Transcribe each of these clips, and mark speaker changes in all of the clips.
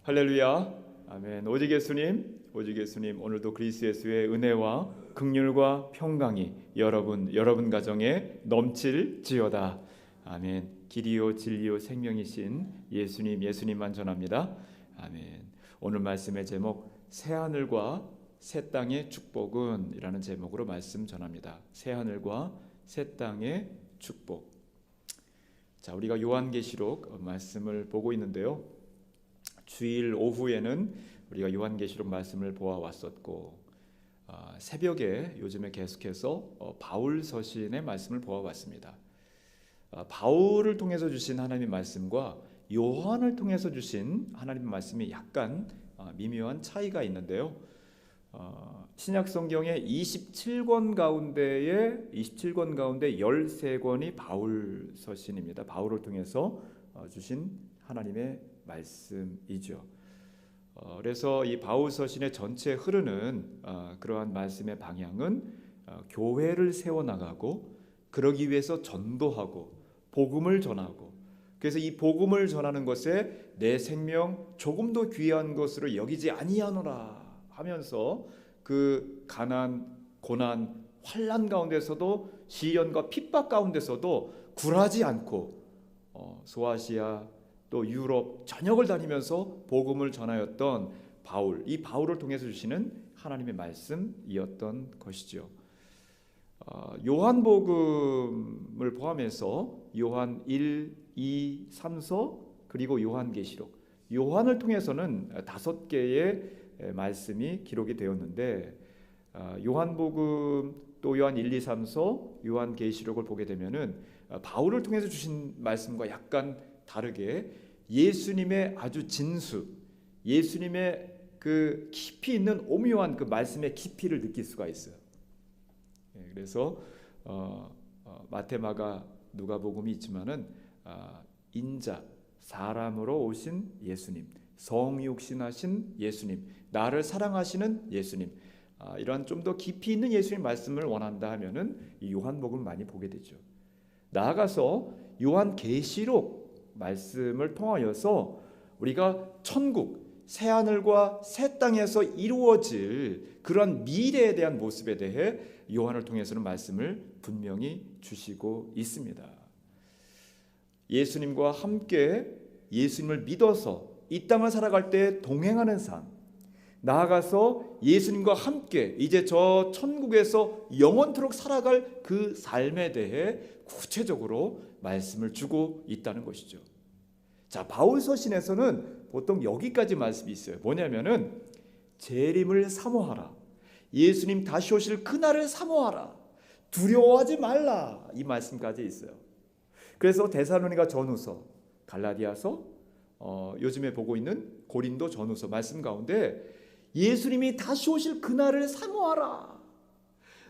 Speaker 1: 할렐루야. 아멘. 오직 예수님, 오직 예수님, 오늘도 그리스도 예수의 은혜와 긍휼과 평강이 여러분 가정에 넘칠지어다. 아멘. 길이요 진리요 생명이신 예수님만 전합니다. 아멘. 오늘 말씀의 제목, 새 하늘과 새 땅의 축복은 이라는 제목으로 말씀 전합니다. 새 하늘과 새 땅의 축복. 자, 우리가 요한계시록 말씀을 보고 있는데요. 주일 오후에는 우리가 요한계시록 말씀을 보아왔었고, 새벽에 요즘에 계속해서 바울 서신의 말씀을 보아왔습니다. 바울을 통해서 주신 하나님의 말씀과 요한을 통해서 주신 하나님의 말씀이 약간 미묘한 차이가 있는데요. 신약 성경의 27권 가운데 13권이 바울 서신입니다. 바울을 통해서 주신 하나님의 말씀이죠. 그래서 이 바울 서신의 전체 흐르는 그러한 말씀의 방향은 교회를 세워나가고, 그러기 위해서 전도하고 복음을 전하고, 그래서 이 복음을 전하는 것에 내 생명 조금 더 귀한 것으로 여기지 아니하노라 하면서 그 가난, 고난, 환난 가운데서도 시련과 핍박 가운데서도 굴하지 않고 소아시아 또 유럽 전역을 다니면서 복음을 전하였던 바울, 이 바울을 통해서 주시는 하나님의 말씀이었던 것이죠. 요한복음을 포함해서 요한 1, 2, 3서 그리고 요한계시록, 요한을 통해서는 5개의 말씀이 기록이 되었는데, 요한복음 또 요한 1, 2, 3서 요한계시록을 보게 되면은 바울을 통해서 주신 말씀과 약간 다르게 예수님의 아주 진수, 예수님의 그 깊이 있는 오묘한 그 말씀의 깊이를 느낄 수가 있어요. 그래서 마태, 마가, 누가복음이 있지만은 인자, 사람으로 오신 예수님, 성육신하신 예수님, 나를 사랑하시는 예수님, 이런 좀 더 깊이 있는 예수님 말씀을 원한다 하면은 이 요한복음을 많이 보게 되죠. 나아가서 요한계시록 말씀을 통하여서 우리가 천국, 새 하늘과 새 땅에서 이루어질 그런 미래에 대한 모습에 대해 요한을 통해서는 말씀을 분명히 주시고 있습니다. 예수님과 함께 예수님을 믿어서 이 땅을 살아갈 때 동행하는 삶, 나아가서 예수님과 함께 이제 저 천국에서 영원토록 살아갈 그 삶에 대해 구체적으로 말씀을 주고 있다는 것이죠. 자, 바울 서신에서는 보통 여기까지 말씀이 있어요. 뭐냐면은 재림을 사모하라, 예수님 다시 오실 그날을 사모하라, 두려워하지 말라, 이 말씀까지 있어요. 그래서 데살로니가 전후서, 갈라디아서, 요즘에 보고 있는 고린도 전후서 말씀 가운데 예수님이 다시 오실 그날을 사모하라,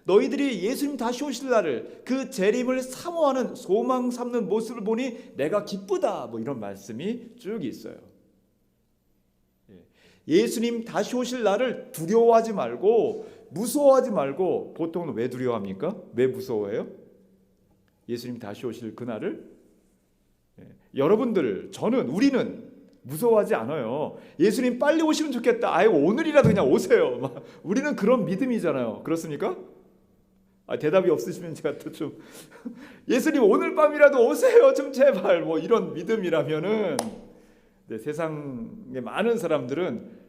Speaker 1: 너희들이 예수님 다시 오실 날을, 그 재림을 사모하는 소망 삼는 모습을 보니 내가 기쁘다, 뭐 이런 말씀이 쭉 있어요. 예수님 다시 오실 날을 두려워하지 말고 무서워하지 말고, 보통은 왜 두려워합니까? 왜 무서워해요? 예수님 다시 오실 그날을 여러분들, 저는, 우리는 무서워하지 않아요. 예수님 빨리 오시면 좋겠다, 아이고 오늘이라도 그냥 오세요, 우리는 그런 믿음이잖아요. 그렇습니까? 대답이 없으시면 제가 또 좀 예수님 오늘 밤이라도 오세요 좀 제발, 뭐 이런 믿음이라면은, 세상의 많은 사람들은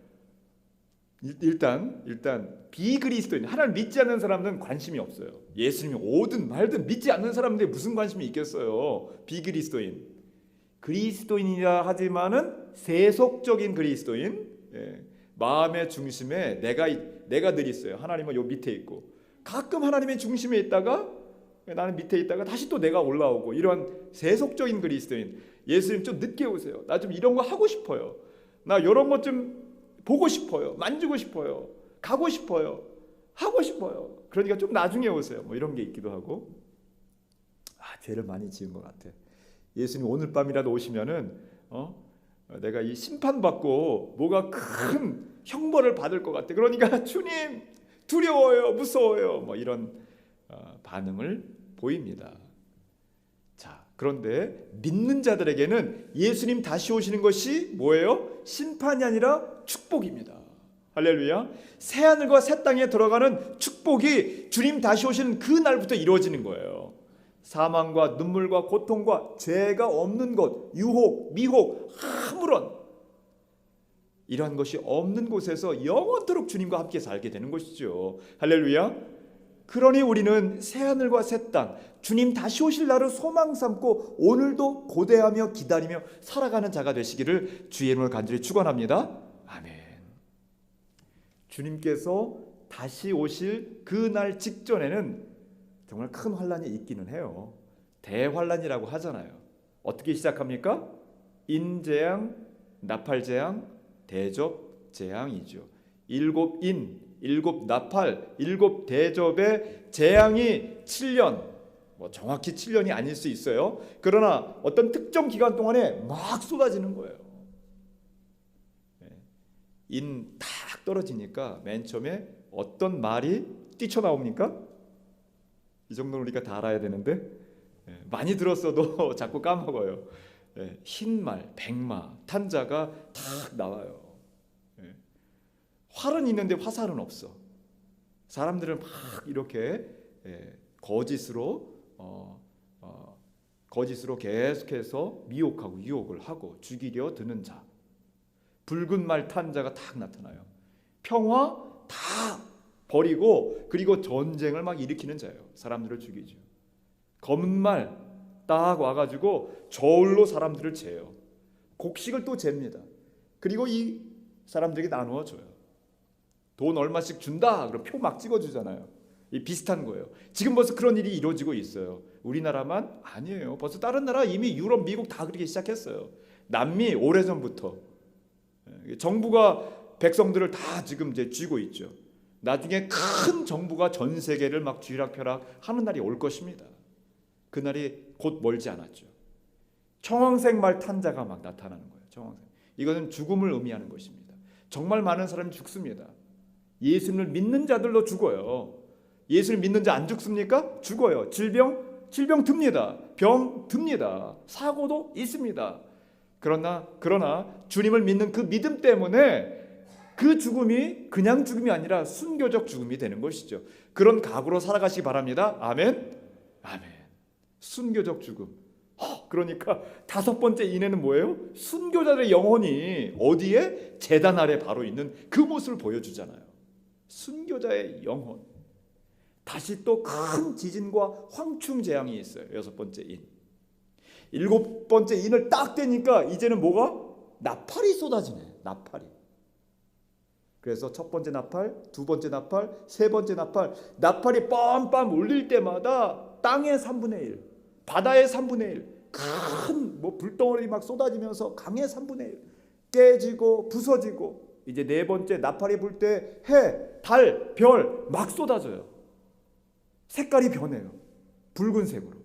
Speaker 1: 일단 비그리스도인, 하나님 믿지 않는 사람들은 관심이 없어요. 예수님이 오든 말든 믿지 않는 사람들이 무슨 관심이 있겠어요. 비그리스도인, 그리스도인이라 하지만은 세속적인 그리스도인, 마음의 중심에 내가 늘 있어요. 하나님은 요 밑에 있고, 가끔 하나님의 중심에 있다가 나는 밑에 있다가 다시 또 내가 올라오고, 이런 세속적인 그리스도인. 예수님 좀 늦게 오세요, 나 좀 이런 거 하고 싶어요, 나 이런 것 좀 보고 싶어요, 만지고 싶어요, 가고 싶어요, 하고 싶어요, 그러니까 좀 나중에 오세요, 뭐 이런 게 있기도 하고. 죄를 많이 지은 것 같아. 예수님 오늘 밤이라도 오시면은 내가 이 심판받고 뭐가 큰 형벌을 받을 것 같아. 그러니까 주님 두려워요, 무서워요, 뭐 이런 반응을 보입니다. 자, 그런데 믿는 자들에게는 예수님 다시 오시는 것이 뭐예요? 심판이 아니라 축복입니다. 할렐루야. 새하늘과 새 땅에 들어가는 축복이 주님 다시 오시는 그 날부터 이루어지는 거예요. 사망과 눈물과 고통과 죄가 없는 것, 유혹, 미혹, 아무런 이러한 것이 없는 곳에서 영원토록 주님과 함께 살게 되는 것이죠. 할렐루야. 그러니 우리는 새하늘과 새 땅, 주님 다시 오실 날을 소망 삼고 오늘도 고대하며 기다리며 살아가는 자가 되시기를 주의 이름으로 간절히 축원합니다. 아멘. 주님께서 다시 오실 그 날 직전에는 정말 큰 환란이 있기는 해요. 대환란이라고 하잖아요. 어떻게 시작합니까? 인재앙, 나팔재앙, 대접재앙이죠. 7인, 7나팔, 7대접의 재앙이 7년, 정확히 7년이 아닐 수 있어요. 그러나 어떤 특정 기간 동안에 막 쏟아지는 거예요. 인 탁 떨어지니까 맨 처음에 어떤 말이 뛰쳐나옵니까? 이 정도는 우리가 다 알아야 되는데 많이 들었어도 자꾸 까먹어요. 흰말, 백마, 탄자가 탁 나와요. 활은 있는데 화살은 없어. 사람들은 막 이렇게 거짓으로 계속해서 미혹하고 유혹을 하고 죽이려 드는 자. 붉은 말 탄자가 탁 나타나요. 평화 다 버리고 그리고 전쟁을 막 일으키는 자예요. 사람들을 죽이죠. 검은 말 딱 와가지고 저울로 사람들을 재요. 곡식을 또 잽니다. 그리고 이 사람들에게 나누어 줘요. 돈 얼마씩 준다. 그럼 표 막 찍어주잖아요. 이 비슷한 거예요. 지금 벌써 그런 일이 이루어지고 있어요. 우리나라만 아니에요. 벌써 다른 나라 이미 유럽, 미국 다 그렇게 시작했어요. 남미 오래전부터 정부가 백성들을 다 지금 이제 쥐고 있죠. 나중에 큰 정부가 전 세계를 막 쥐락펴락 하는 날이 올 것입니다. 그 날이 곧 멀지 않았죠. 청황색 말 탄자가 막 나타나는 거예요. 청황색. 이것은 죽음을 의미하는 것입니다. 정말 많은 사람이 죽습니다. 예수님을 믿는 자들도 죽어요. 예수를 믿는 자 안 죽습니까? 죽어요. 질병 듭니다. 병 듭니다. 사고도 있습니다. 그러나 주님을 믿는 그 믿음 때문에 그 죽음이 그냥 죽음이 아니라 순교적 죽음이 되는 것이죠. 그런 각오로 살아가시기 바랍니다. 아멘. 아멘. 순교적 죽음. 그러니까 5번째 인에는 뭐예요? 순교자들의 영혼이 어디에? 제단 아래 바로 있는 그 모습을 보여주잖아요. 순교자의 영혼. 다시 또 큰 지진과 황충 재앙이 있어요. 6번째 인. 7번째 인을 딱 떼니까 이제는 뭐가? 나팔이 쏟아지네. 나팔이. 그래서 첫 번째 나팔, 두 번째 나팔, 세 번째 나팔. 나팔이 빰빰 울릴 때마다 땅의 3분의 1, 바다의 3분의 1, 큰 불덩어리 막 쏟아지면서 강의 3분의 1 깨지고 부서지고, 이제 네 번째 나팔이 불 때 해, 달, 별 막 쏟아져요. 색깔이 변해요. 붉은색으로.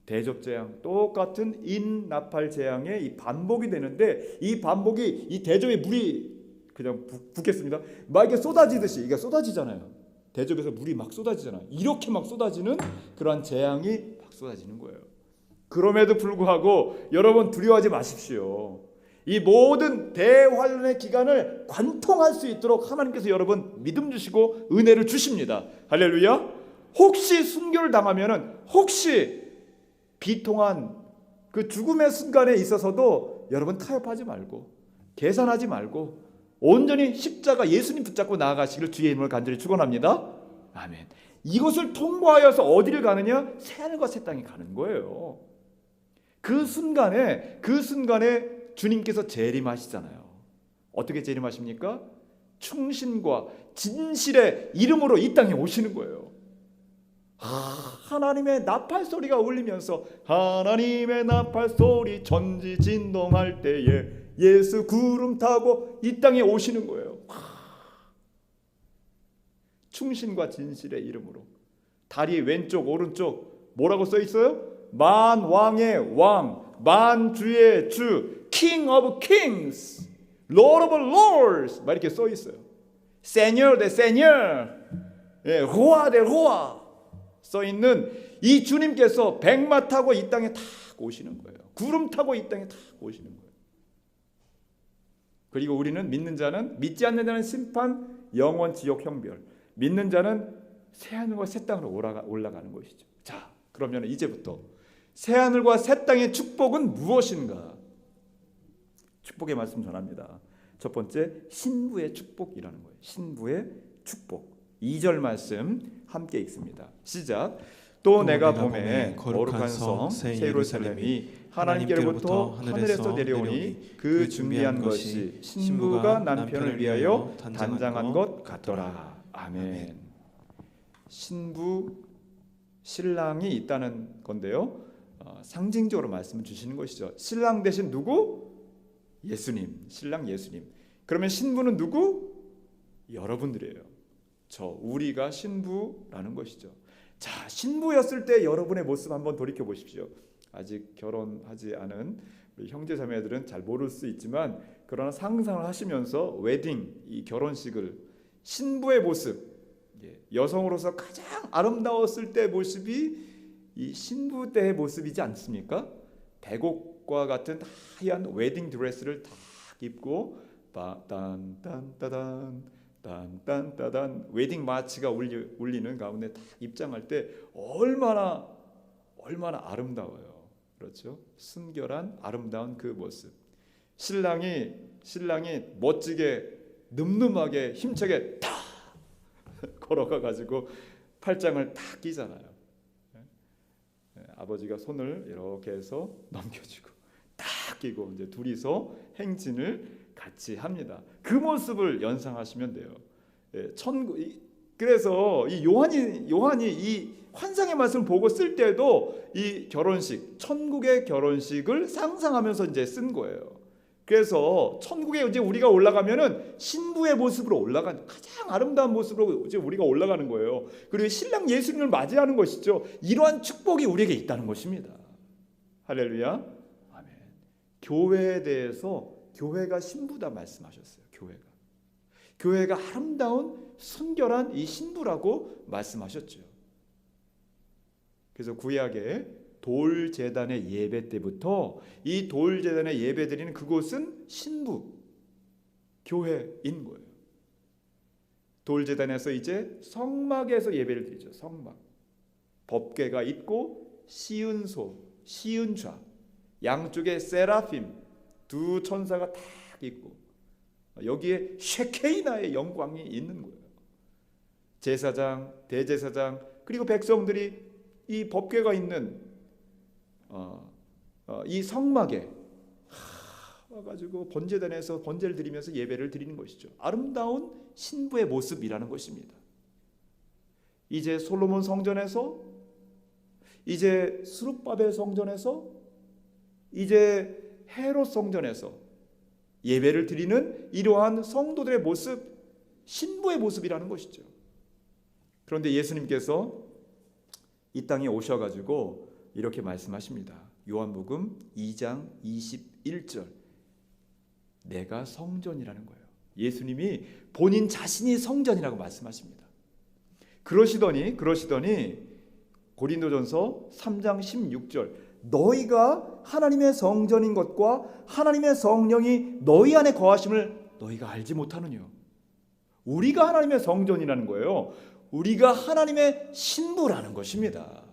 Speaker 1: 대접재앙 똑같은 인나팔 재앙의 이 반복이 되는데, 이 반복이 이 대접에 물이 그냥 붓겠습니다. 막 이렇게 쏟아지듯이, 이게 쏟아지잖아요. 대접에서 물이 막 쏟아지잖아요. 이렇게 막 쏟아지는 그러한 재앙이 막 쏟아지는 거예요. 그럼에도 불구하고 여러분 두려워하지 마십시오. 이 모든 대환란의 기간을 관통할 수 있도록 하나님께서 여러분 믿음 주시고 은혜를 주십니다. 할렐루야. 혹시 순교를 당하면은, 혹시 비통한 그 죽음의 순간에 있어서도 여러분 타협하지 말고 계산하지 말고 온전히 십자가 예수님 붙잡고 나아가시기를 주의 이름으로 간절히 축원합니다. 아멘. 이것을 통과하여서 어디를 가느냐? 새하늘과 새 땅에 가는 거예요. 그 순간에 주님께서 재림하시잖아요. 어떻게 재림하십니까? 충신과 진실의 이름으로 이 땅에 오시는 거예요. 하나님의 나팔 소리가 울리면서, 하나님의 나팔 소리 전지진동할 때에 예수 구름 타고 이 땅에 오시는 거예요. 충신과 진실의 이름으로. 다리 왼쪽 오른쪽 뭐라고 써 있어요? 만왕의 왕, 만주의 주, King of Kings, Lord of Lords 막 이렇게 써 있어요. Seigneur de Seigneur, Roi de Roi 써 있는 이 주님께서 백마 타고 이 땅에 탁 오시는 거예요. 구름 타고 이 땅에 탁 오시는 거예요. 그리고 우리는 믿는 자는, 믿지 않는 자는 심판, 영원 지옥 형벌, 믿는 자는 새하늘과 새 땅으로 올라가는 것이죠. 자, 그러면 이제부터 새하늘과 새 땅의 축복은 무엇인가? 축복의 말씀 전합니다. 첫 번째, 신부의 축복이라는 거예요. 신부의 축복. 2절 말씀 함께 읽습니다. 시작. 또 내가 봄에 거룩한 성 새 예루살렘이 하나님께로부터 하늘에서 내려오니 그 준비한 것이 신부가 남편을 위하여 단장한 것 같더라. 아멘. 신부, 신랑이 있다는 건데요, 상징적으로 말씀을 주시는 것이죠. 신랑 대신 누구? 예수님. 신랑 예수님. 그러면 신부는 누구? 여러분들이에요. 우리가 신부라는 것이죠. 자, 신부였을 때 여러분의 모습 한번 돌이켜 보십시오. 아직 결혼하지 않은 우리 형제 자매들은 잘 모를 수 있지만, 그러나 상상을 하시면서 웨딩, 이 결혼식을, 신부의 모습, 여성으로서 가장 아름다웠을 때 모습이 이 신부 때의 모습이지 않습니까? 백옥과 같은 하얀 웨딩 드레스를 딱 입고 딴딴따단 딴딴따단 웨딩 마치가 울리는 가운데 딱 입장할 때 얼마나 아름다워요. 그렇죠? 순결한 아름다운 그 모습. 신랑이 멋지게 늠름하게 힘차게 탁 걸어가 가지고 팔짱을 탁 끼잖아요. 아버지가 손을 이렇게 해서 넘겨주고 딱 끼고 이제 둘이서 행진을 같이 합니다. 그 모습을 연상하시면 돼요. 그래서 이 요한이 이 환상의 말씀을 보고 쓸 때도 이 결혼식, 천국의 결혼식을 상상하면서 이제 쓴 거예요. 그래서 천국에 이제 우리가 올라가면은 신부의 모습으로 가장 아름다운 모습으로 이제 우리가 올라가는 거예요. 그리고 신랑 예수님을 맞이하는 것이죠. 이러한 축복이 우리에게 있다는 것입니다. 할렐루야. 아멘. 교회에 대해서 교회가 신부다 말씀하셨어요. 교회가 아름다운 순결한 이 신부라고 말씀하셨죠. 그래서 구약의 돌제단의 예배 때부터 이 돌제단의 예배 드리는 그곳은 신부 교회인 거예요. 돌제단에서 이제 성막에서 예배를 드리죠. 성막. 법궤가 있고 시은소, 시은좌, 양쪽에 세라핌 두 천사가 딱 있고 여기에 쉐케이나의 영광이 있는 거예요. 제사장, 대제사장, 그리고 백성들이 이 법궤가 있는 이 성막에 와가지고 번제단에서 번제를 드리면서 예배를 드리는 것이죠. 아름다운 신부의 모습이라는 것입니다. 이제 솔로몬 성전에서, 이제 스룹바벨 성전에서, 이제 헤롯 성전에서 예배를 드리는 이러한 성도들의 모습, 신부의 모습이라는 것이죠. 그런데 예수님께서 이 땅에 오셔가지고 이렇게 말씀하십니다. 요한복음 2장 21절. 내가 성전이라는 거예요. 예수님이 본인 자신이 성전이라고 말씀하십니다. 그러시더니 고린도전서 3장 16절. 너희가 하나님의 성전인 것과 하나님의 성령이 너희 안에 거하심을 너희가 알지 못하느냐. 우리가 하나님의 성전이라는 거예요. 우리가 하나님의 신부라는 것입니다.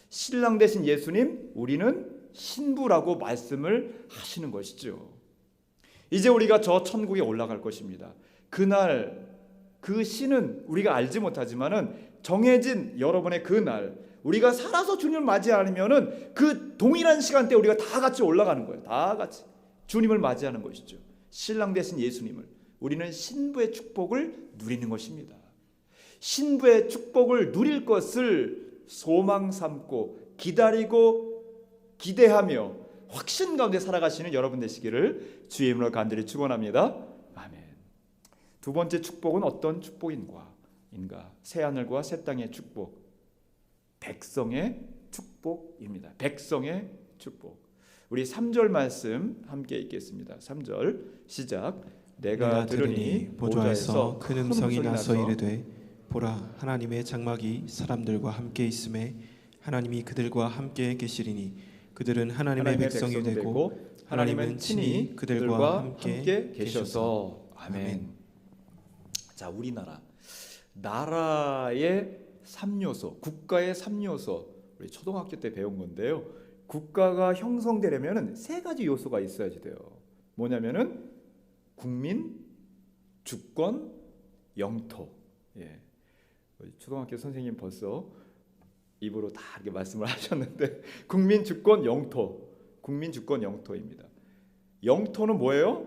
Speaker 1: 신랑 대신 예수님, 우리는 신부라고 말씀을 하시는 것이죠. 이제 우리가 저 천국에 올라갈 것입니다. 그날 그 신은 우리가 알지 못하지만은 정해진 여러분의 그날 우리가 살아서 주님을 맞이하면은 그 동일한 시간대 우리가 다 같이 올라가는 거예요. 다 같이 주님을 맞이하는 것이죠. 신랑 대신 예수님을. 우리는 신부의 축복을 누리는 것입니다. 신부의 축복을 누릴 것을 소망 삼고 기다리고 기대하며 확신 가운데 살아가시는 여러분 되시기를 주의 이름으로 간절히 축원합니다. 아멘. 두 번째 축복은 어떤 축복인가? 새하늘과 새 땅의 축복, 백성의 축복입니다. 백성의 축복. 우리 3절 말씀 함께 읽겠습니다. 3절 시작. 내가 들으니
Speaker 2: 보좌에서 큰 음성이 나서 이르되 보라 하나님의 장막이 사람들과 함께 있음에 하나님이 그들과 함께 계시리니 그들은 하나님의
Speaker 1: 하나님의
Speaker 2: 백성이
Speaker 1: 백성이
Speaker 2: 되고 하나님은 친히 그들과 함께 계셔서.
Speaker 1: 아멘. 자, 우리나라 나라의 3요소, 국가의 3요소, 우리 초등학교 때 배운 건데요. 국가가 형성되려면은 세 가지 요소가 있어야지 돼요. 뭐냐면은 국민, 주권, 영토. 예. 초등학교 선생님 벌써 입으로 다 이렇게 말씀을 하셨는데 국민, 주권, 영토. 국민, 주권, 영토입니다. 영토는 뭐예요?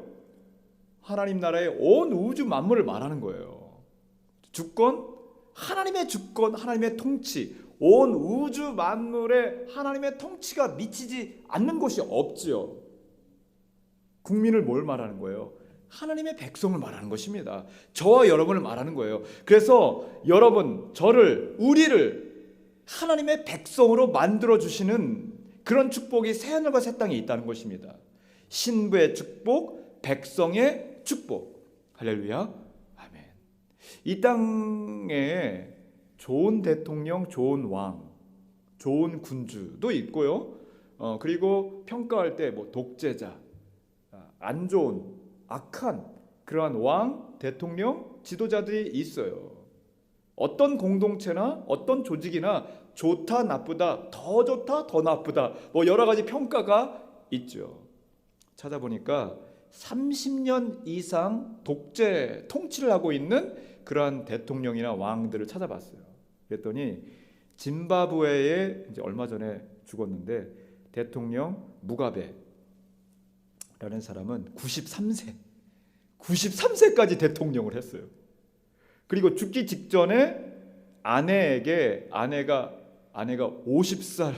Speaker 1: 하나님 나라의 온 우주 만물을 말하는 거예요. 주권, 하나님의 주권, 하나님의 통치, 온 우주 만물에 하나님의 통치가 미치지 않는 곳이 없지요. 국민을 뭘 말하는 거예요? 하나님의 백성을 말하는 것입니다. 저와 여러분을 말하는 거예요. 그래서 여러분, 저를, 우리를 하나님의 백성으로 만들어 주시는 그런 축복이 새하늘과 새 땅에 있다는 것입니다. 신부의 축복, 백성의 축복. 할렐루야. 아멘. 이 땅에 좋은 대통령, 좋은 왕, 좋은 군주도 있고요. 그리고 평가할 때 뭐 독재자, 안 좋은, 악한 그러한 왕, 대통령, 지도자들이 있어요. 어떤 공동체나 어떤 조직이나 좋다, 나쁘다, 더 좋다, 더 나쁘다, 뭐 여러 가지 평가가 있죠. 찾아보니까 30년 이상 독재 통치를 하고 있는 그러한 대통령이나 왕들을 찾아봤어요. 그랬더니 짐바브웨에 이제 얼마 전에 죽었는데 대통령 무가베라는 사람은 93세까지 대통령을 했어요. 그리고 죽기 직전에 아내가 50살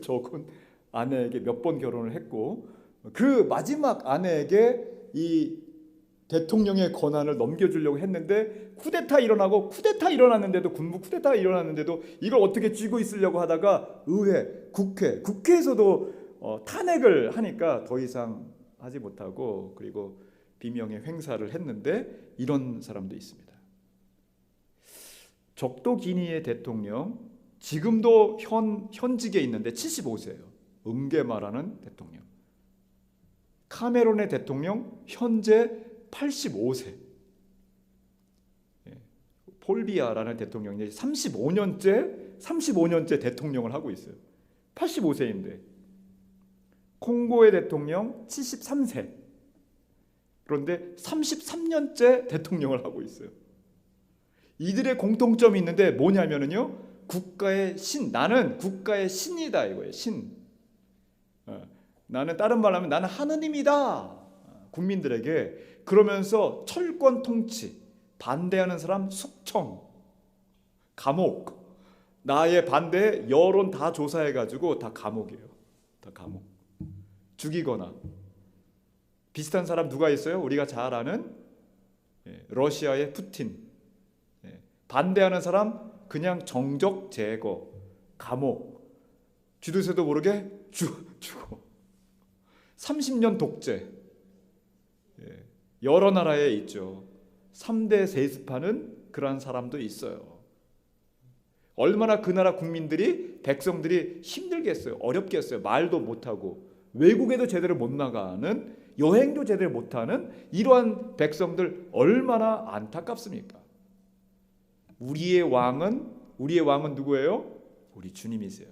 Speaker 1: 적은 아내에게 몇 번 결혼을 했고 그 마지막 아내에게 이 대통령의 권한을 넘겨주려고 했는데 쿠데타 일어났는데도 군부 쿠데타 일어났는데도 이걸 어떻게 쥐고 있으려고 하다가 국회에서도 탄핵을 하니까 더 이상 하지 못하고 그리고 비명의 횡사를 했는데 이런 사람도 있습니다. 적도 기니의 대통령 지금도 현직에 있는데 75세예요. 은게마라는 대통령. 카메론의 대통령 현재 85세. 폴비아라는 대통령이 35년째 대통령을 하고 있어요. 85세인데. 콩고의 대통령 73세. 그런데 33년째 대통령을 하고 있어요. 이들의 공통점이 있는데 뭐냐면요. 국가의 신. 나는 국가의 신이다 이거예요. 신. 나는 다른 말로 하면 나는 하느님이다. 국민들에게. 그러면서 철권 통치, 반대하는 사람 숙청, 감옥. 나의 반대에 여론 다 조사해가지고 다 감옥이에요. 다 감옥. 죽이거나. 비슷한 사람 누가 있어요? 우리가 잘 아는 러시아의 푸틴. 반대하는 사람 그냥 정적 제거, 감옥. 쥐도 새도 모르게 죽어. 30년 독재. 여러 나라에 있죠. 3대 세습하는 그러한 사람도 있어요. 얼마나 그 나라 국민들이 백성들이 힘들겠어요. 어렵겠어요. 말도 못하고 외국에도 제대로 못 나가는 여행도 제대로 못하는 이러한 백성들 얼마나 안타깝습니까? 우리의 왕은 누구예요? 우리 주님이세요.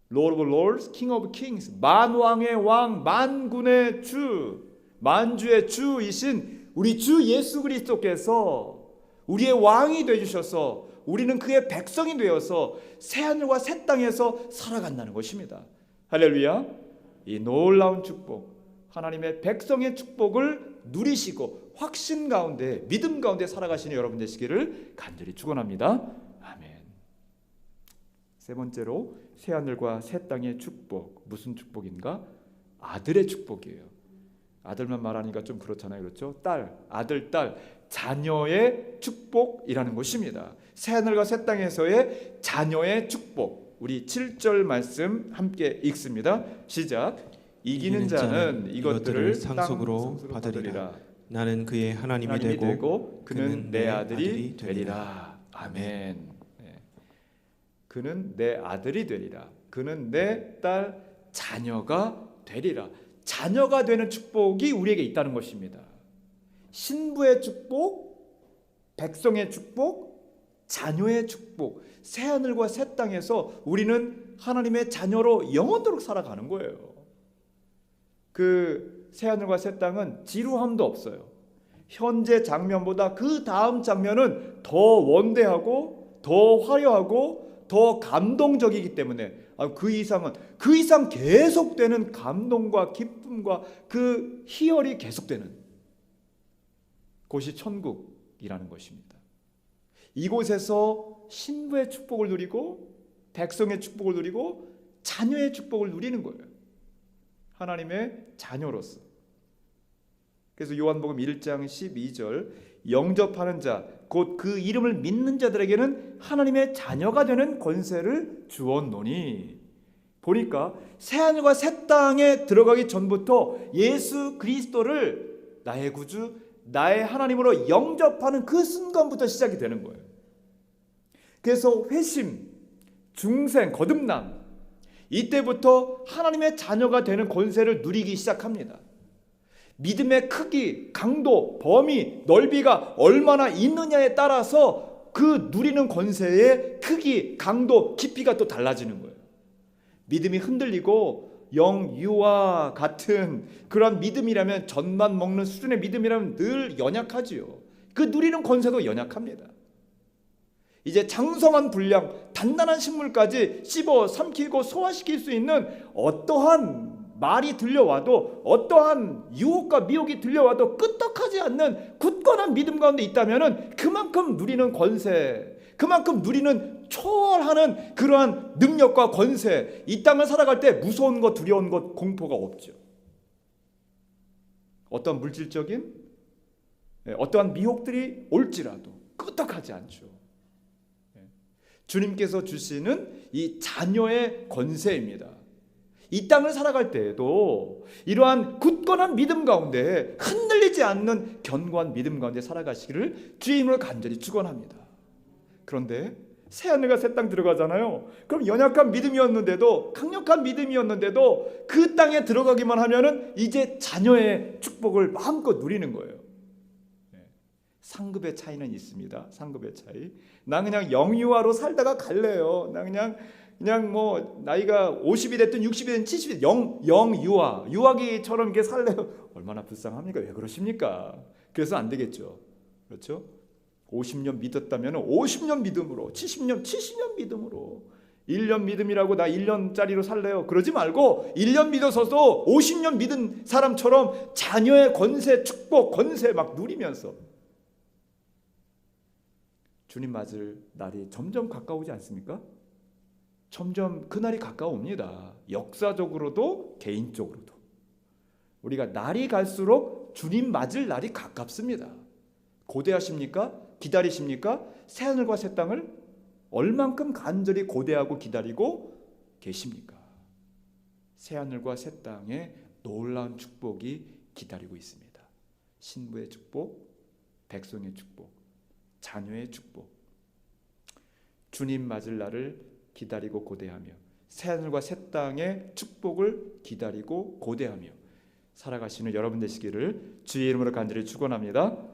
Speaker 1: Lord of Lords, King of Kings, 만왕의 왕, 만군의 주, 만주의 주이신 우리 주 예수 그리스도께서 우리의 왕이 되주셔서 우리는 그의 백성이 되어서 새하늘과 새 땅에서 살아간다는 것입니다. 할렐루야. 이 놀라운 축복, 하나님의 백성의 축복을 누리시고 확신 가운데 믿음 가운데 살아가시는 여러분 되시기를 간절히 축원합니다. 아멘. 세 번째로 새하늘과 새 땅의 축복. 무슨 축복인가? 아들의 축복이에요. 아들만 말하니까 좀 그렇잖아요. 그렇죠? 딸, 아들, 딸, 자녀의 축복이라는 것입니다. 새하늘과 새 땅에서의 자녀의 축복. 우리 7절 말씀 함께 읽습니다. 시작. 이기는 자는 이것들을 상속으로 받으리라.
Speaker 2: 나는 그의 하나님이 되고
Speaker 1: 그는 내 아들이 되리라. 아멘. 그는 내 아들이 되리라. 그는 내 딸 자녀가 되리라. 자녀가 되는 축복이 우리에게 있다는 것입니다. 신부의 축복, 백성의 축복, 자녀의 축복. 새하늘과 새 땅에서 우리는 하나님의 자녀로 영원토록 살아가는 거예요. 그 새하늘과 새 땅은 지루함도 없어요. 현재 장면보다 그 다음 장면은 더 원대하고 더 화려하고 더 감동적이기 때문에 그 이상 계속되는 감동과 기쁨과 그 희열이 계속되는 곳이 천국이라는 것입니다. 이곳에서 신부의 축복을 누리고 백성의 축복을 누리고 자녀의 축복을 누리는 거예요. 하나님의 자녀로서. 그래서 요한복음 1장 12절 영접하는 자 곧 그 이름을 믿는 자들에게는 하나님의 자녀가 되는 권세를 주었노니, 보니까 새하늘과 새 땅에 들어가기 전부터 예수 그리스도를 나의 구주, 나의 하나님으로 영접하는 그 순간부터 시작이 되는 거예요. 그래서 회심, 중생, 거듭남, 이때부터 하나님의 자녀가 되는 권세를 누리기 시작합니다. 믿음의 크기, 강도, 범위, 넓이가 얼마나 있느냐에 따라서 그 누리는 권세의 크기, 강도, 깊이가 또 달라지는 거예요. 믿음이 흔들리고 영유아 같은 그런 믿음이라면, 젖만 먹는 수준의 믿음이라면 늘 연약하지요. 그 누리는 권세도 연약합니다. 이제 장성한 분량, 단단한 식물까지 씹어 삼키고 소화시킬 수 있는 어떠한 말이 들려와도, 어떠한 유혹과 미혹이 들려와도 끄떡하지 않는 굳건한 믿음 가운데 있다면 그만큼 누리는 권세, 그만큼 누리는 초월하는 그러한 능력과 권세, 이 땅을 살아갈 때 무서운 것, 두려운 것, 공포가 없죠. 어떤 물질적인 어떠한 미혹들이 올지라도 끄떡하지 않죠. 주님께서 주시는 이 자녀의 권세입니다. 이 땅을 살아갈 때에도 이러한 굳건한 믿음 가운데 흔들리지 않는 견고한 믿음 가운데 살아가시기를 주의 이름으로 간절히 축원합니다. 그런데 새하늘과 새 땅 들어가잖아요. 그럼 연약한 믿음이었는데도, 강력한 믿음이었는데도 그 땅에 들어가기만 하면은 이제 자녀의 축복을 마음껏 누리는 거예요. 상급의 차이는 있습니다. 상급의 차이. 나 그냥 영유아로 살다가 갈래요. 나 그냥 뭐 나이가 50이 됐든 60이 됐든 70이 됐든 영유아, 유아기처럼 이렇게 살래요. 얼마나 불쌍합니까? 왜 그러십니까? 그래서 안 되겠죠. 그렇죠? 50년 믿었다면 50년 믿음으로, 70년 믿음으로, 1년 믿음이라고 나 1년짜리로 살래요. 그러지 말고 1년 믿어서도 50년 믿은 사람처럼 자녀의 권세, 축복, 권세 막 누리면서 주님 맞을 날이 점점 가까우지 않습니까? 점점 그날이 가까웁니다. 역사적으로도 개인적으로도. 우리가 날이 갈수록 주님 맞을 날이 가깝습니다. 고대하십니까? 기다리십니까? 새하늘과 새 땅을 얼만큼 간절히 고대하고 기다리고 계십니까? 새하늘과 새 땅에 놀라운 축복이 기다리고 있습니다. 신부의 축복, 백성의 축복, 자녀의 축복. 주님 맞을 날을 기다리고 고대하며 새하늘과 새 땅의 축복을 기다리고 고대하며 살아가시는 여러분 되시기를 주의 이름으로 간절히 축원합니다.